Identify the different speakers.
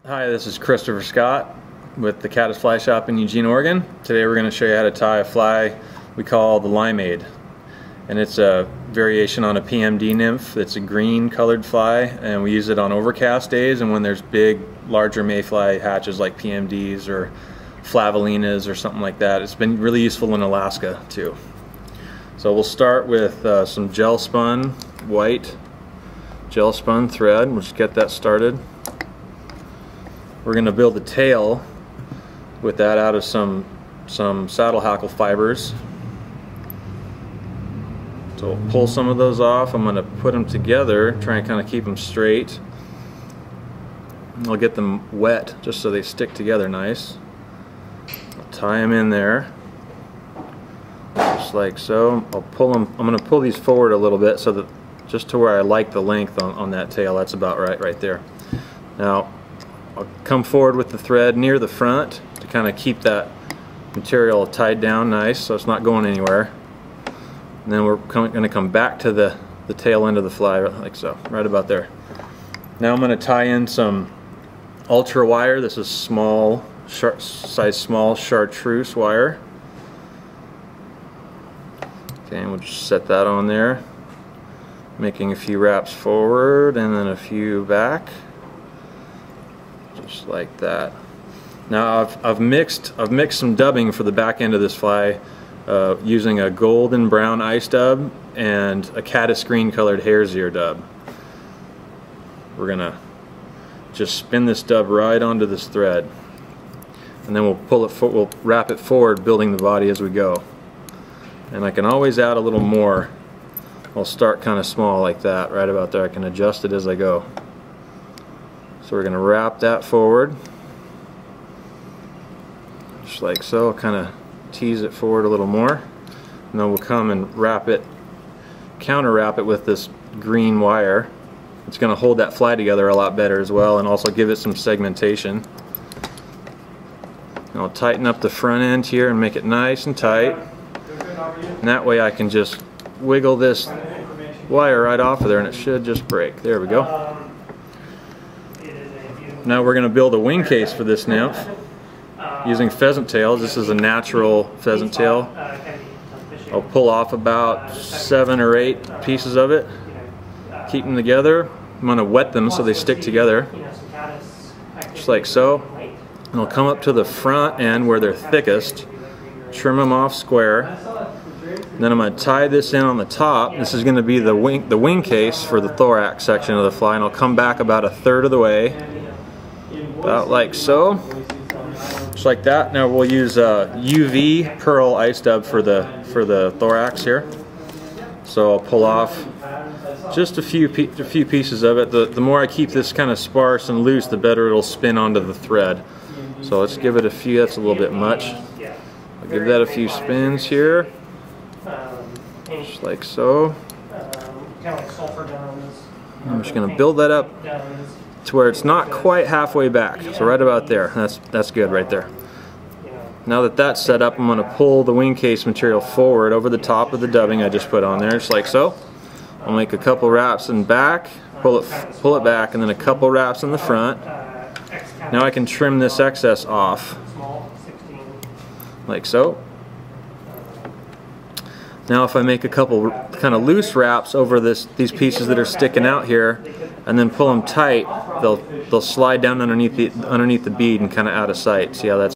Speaker 1: Hi, this is Christopher Scott with the Caddis Fly Shop in Eugene, Oregon. Today we're going to show you how to tie a fly we call the Limeade. And it's a variation on a PMD nymph. It's a green colored fly, and we use it on overcast days and when there's big, larger mayfly hatches like PMDs or flavelinas or something like that. It's been really useful in Alaska too. So we'll start with some gel spun, white gel spun thread. We'll just get that started. We're going to build a tail with that out of some saddle hackle fibers. So we'll pull some of those off. I'm going to put them together, try and kind of keep them straight. I'll get them wet just so they stick together nice. I'll tie them in there, just like so. I'll pull them. I'm going to pull these forward a little bit so that just to where I like the length on that tail. That's about right there. Now I'll come forward with the thread near the front to kind of keep that material tied down nice so it's not going anywhere. And then we're going to come back to the tail end of the fly like so, right about there. Now I'm going to tie in some ultra wire. This is small, size small chartreuse wire. Okay, and we'll just set that on there, making a few wraps forward and then a few back. Just like that. Now I've mixed some dubbing for the back end of this fly using a golden brown ice dub and a caddis green colored hare's ear dub. We're gonna just spin this dub right onto this thread, and then we'll wrap it forward, building the body as we go. And I can always add a little more. I'll start kind of small like that, right about there. I can adjust it as I go. So we're going to wrap that forward, just like so. Kind of tease it forward a little more, and then we'll come and wrap it, counter wrap it with this green wire. It's going to hold that fly together a lot better as well, and also give it some segmentation. And I'll tighten up the front end here and make it nice and tight, and that way I can just wiggle this wire right off of there and it should just break. There we go. Now we're going to build a wing case for this nymph using pheasant tails. This is a natural pheasant tail. I'll pull off about 7 or 8 pieces of it, keep them together. I'm going to wet them so they stick together, just like so. And I'll come up to the front end where they're thickest, trim them off square. And then I'm going to tie this in on the top. This is going to be the wing case for the thorax section of the fly, and I'll come back about 1/3 of the way, about like so, just like that. Now we'll use UV pearl ice dub for the thorax here. So I'll pull off just a few pieces of it. The more I keep this kind of sparse and loose, the better it'll spin onto the thread. So let's give it a few. That's a little bit much. I'll give that a few spins here, just like so. I'm just going to build that up to where it's not quite halfway back, so right about there. That's good right there. Now that that's set up, I'm going to pull the wing case material forward over the top of the dubbing I just put on there, just like so. I'll make a couple wraps in back, pull it back, and then a couple wraps in the front. Now I can trim this excess off, like so. Now if I make a couple kind of loose wraps over these pieces that are sticking out here, and then pull them tight, they'll slide down underneath the bead and kind of out of sight. See how that's